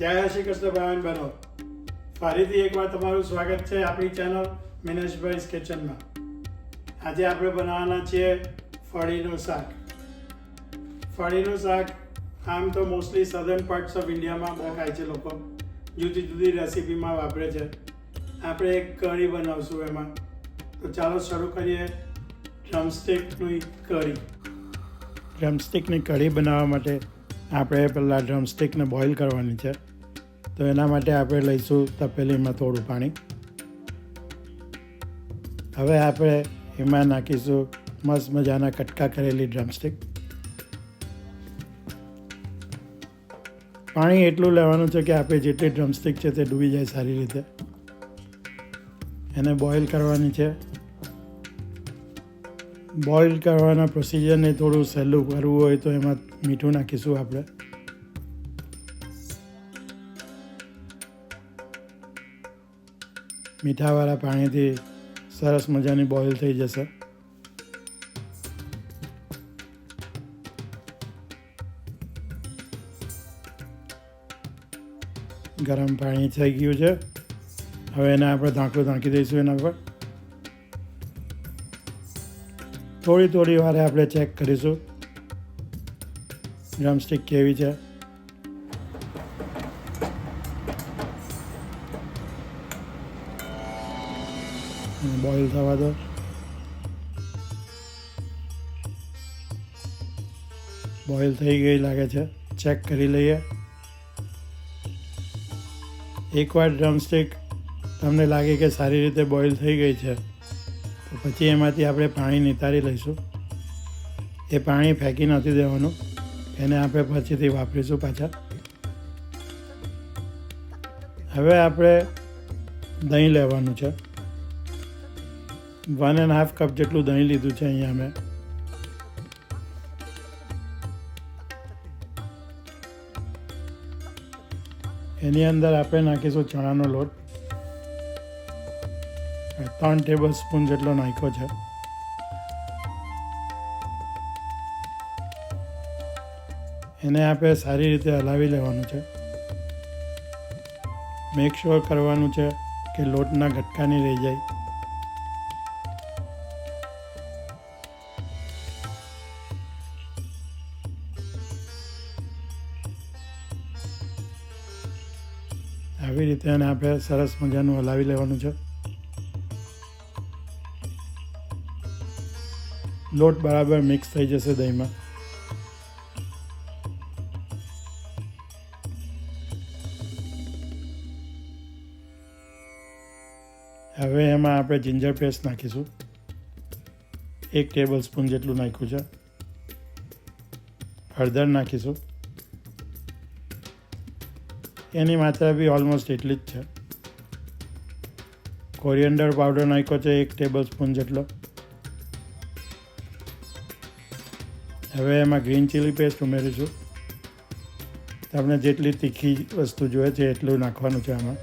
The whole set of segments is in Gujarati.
જય શ્રી કૃષ્ણ ભાઈ બનો. ફરીથી એકવાર તમારું સ્વાગત છે આપણી ચેનલ મિનેશભાઈઝ કિચનમાં. આજે આપણે બનાવવાના છીએ ફળીનું શાક. ફળીનું શાક આમ તો મોસ્ટલી સધર્ન પાર્ટ્સ ઓફ ઇન્ડિયામાં બહુ ખાય છે લોકો, જુદી જુદી રેસીપીમાં વાપરે છે. આપણે એક કઢી બનાવશું એમાં. તો ચાલો શરૂ કરીએ ડ્રમસ્ટિકની કઢી. ડ્રમસ્ટિકની કઢી બનાવવા માટે આપણે પહેલાં ડ્રમસ્ટિકને બોઇલ કરવાની છે. તો એના માટે આપણે લઈશું તપેલીમાં થોડું પાણી. હવે આપણે એમાં નાખીશું મસ્ત મજાના કટકા કરેલી ડ્રમસ્ટિક. પાણી એટલું લેવાનું છે કે આપણે જેટલી ડ્રમસ્ટિક છે તે ડૂબી જાય સારી રીતે. એને બોઇલ કરવાની છે. બોઇલ કરવાના પ્રોસિજરને થોડું સહેલું કરવું હોય તો એમાં મીઠું નાખીશું આપણે. મીઠાવાળા પાણીથી સરસ મજાની બોઇલ થઈ જશે. ગરમ પાણી થઈ ગયું છે. હવે એને આપણે ઢાંકણું ઢાંકી દઈશું એના પર. થોડી વારે આપણે ચેક કરીશું ડ્રમસ્ટિક કેવી છે. બોઇલ થવા દો. બોઇલ થઈ ગઈ લાગે છે, ચેક કરી લઈએ. એકવાર ડ્રમસ્ટિક તમને લાગે કે સારી રીતે બોઇલ થઈ ગઈ છે તો પછી એમાંથી આપણે પાણી નિતારી લઈશું. એ પાણી ફેંકી નથી દેવાનું, એને આપણે પછીથી વાપરીશું પાછા. હવે આપણે દહીં લેવાનું છે. 1.5 કપ જેટલું દહીં લીધું છે અહીંયા મેં. એની અંદર આપણે નાખીશું ચણાનો લોટ. 3 ટેબલ સ્પૂન જેટલો નાખ્યો છે. એને આપણે સારી રીતે હલાવી લેવાનું છે. મેક શ્યોર કરવાનું છે કે લોટના ગટકા નહીં રહી જાય. આવી રીતે એને આપણે સરસ મજાનું હલાવી લેવાનું છે. લોટ બરાબર મિક્સ થઈ જશે દહીંમાં. હવે એમાં આપણે જિંજર પેસ્ટ નાખીશું. 1 ટેબલ સ્પૂન જેટલું નાખ્યું છે. હળદર નાખીશું. એની માત્રા બી ઓલમોસ્ટ એટલી જ છે. કોરિએન્ડર પાવડર નાખ્યો છે 1 ટેબલ સ્પૂન જેટલો. હવે એમાં ગ્રીન ચીલી પેસ્ટ ઉમેરીશું. તમને જેટલી તીખી વસ્તુ જોઈએ છે એટલું નાખવાનું છે આમાં.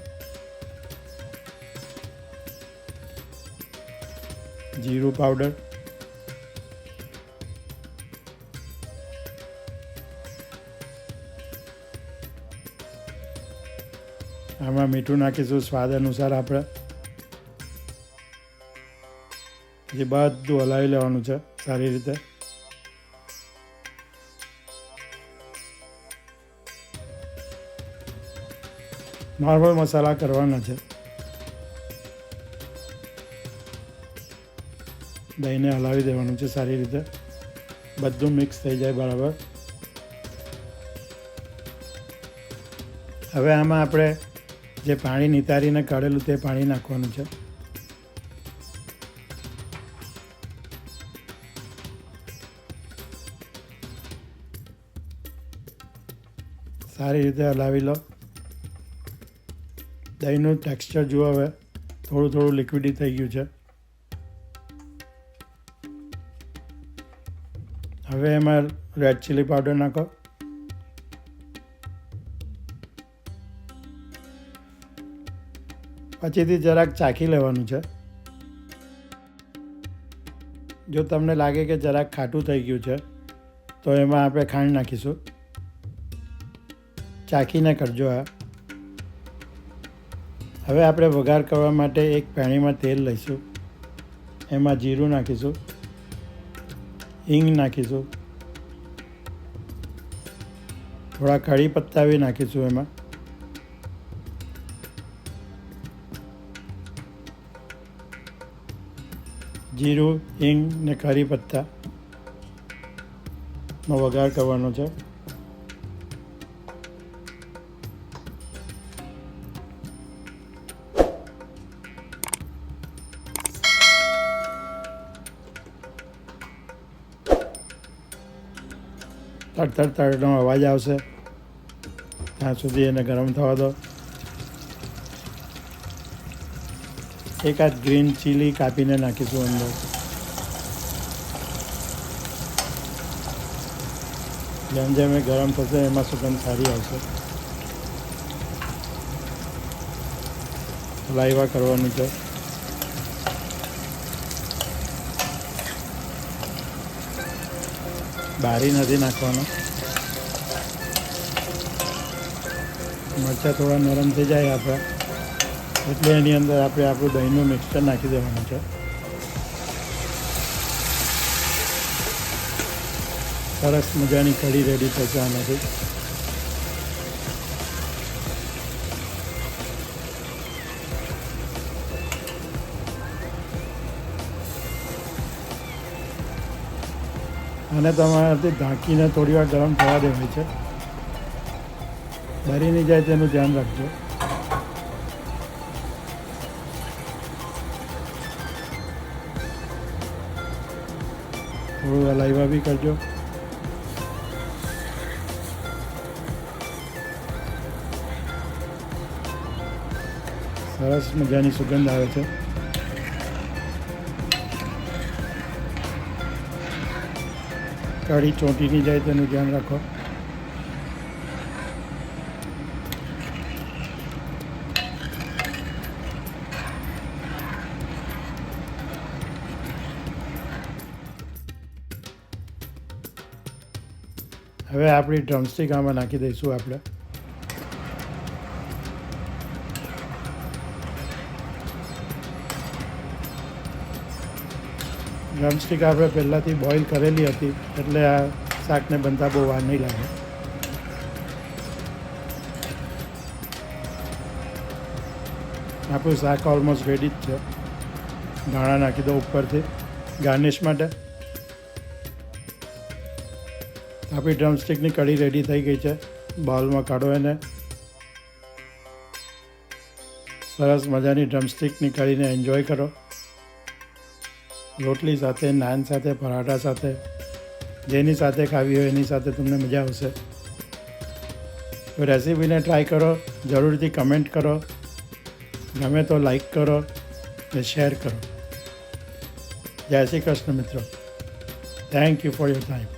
જીરું પાવડર, આમાં મીઠું નાખીશું સ્વાદ અનુસાર આપણે. જે બધું હલાવી લેવાનું છે સારી રીતે. નોર્મલ મસાલા કરવાના છે. દહીંને હલાવી દેવાનું છે સારી રીતે, બધું મિક્સ થઈ જાય બરાબર. હવે આમાં આપણે જે પાણી નિતારીને કાઢેલું તે પાણી નાખવાનું છે. સારી રીતે હલાવી લો. દહીંનું ટેક્સચર જુઓ. હવે થોડું લિક્વિડી થઈ ગયું છે. હવે એમાં રેડ ચીલી પાવડર નાખો. પછીથી જરાક ચાખી લેવાનું છે. જો તમને લાગે કે જરાક ખાટું થઈ ગયું છે તો એમાં આપણે ખાંડ નાખીશું. ચાખીને કરજો આ. હવે આપણે વઘાર કરવા માટે એક પેણીમાં તેલ લઈશું, એમાં જીરું નાખીશું, હિંગ નાખીશું, થોડા કઢી પત્તા બી નાખીશું એમાં, જીરું, હિંગ ને કઢી પત્તાનો વઘાર કરવાનો છે. તડ તડનો અવાજ આવશે ત્યાં સુધી એને ગરમ થવા દો. એકાદ ગ્રીન ચીલી કાપીને નાખીશું અંદર. જેમ જેમ એ ગરમ થશે એમાં સુગંધ સારી આવશે. હલાવ્યા કરવાનું છે. બારી નથી નાખવાનો. મરચાં થોડા નરમ થઈ જાય આપણા એટલે એની અંદર આપણે આપણું દહીંનું મિક્સચર નાખી દેવાનું છે. સરસ મજાની કઢી રેડી થશે આનાથી. અને તમારાથી ઢાંકીને થોડી વાર ગરમ થવા દેવાની છે. બળી નહીં જાય તેનું ધ્યાન રાખજો. થોડું હલાવ્યા બી કરજો. સરસ મજાની સુગંધ આવે છે. કઢી ચોંટી નહીં જાય તેનું ધ્યાન રાખો. હવે આપણી ડ્રમસ્ટિક આમાં નાખી દઈશું આપણે. ડ્રમસ્ટિક આપણે પહેલાંથી બોઇલ કરેલી હતી એટલે આ શાકને બનતા બહુ વાર નહીં લાગે. આપણું શાક ઓલમોસ્ટ રેડી જ છે. ધાણા નાખી દો ઉપરથી ગાર્નિશ માટે. આપણી ડ્રમસ્ટિકની કઢી રેડી થઈ ગઈ છે. બાઉલમાં કાઢો એને. સરસ મજાની ડ્રમસ્ટિકની કઢીને એન્જોય કરો. રોટલી સાથે, નાન સાથે, પરાઠા સાથે, જેની સાથે ખાવી હોય એની સાથે તમને મજા આવશે. તો રેસીપીને ટ્રાય કરો, જરૂરથી કમેન્ટ કરો, ગમે તો લાઈક કરો અને શેર કરો. જય શ્રી કૃષ્ણ મિત્રો. Thank you for your time.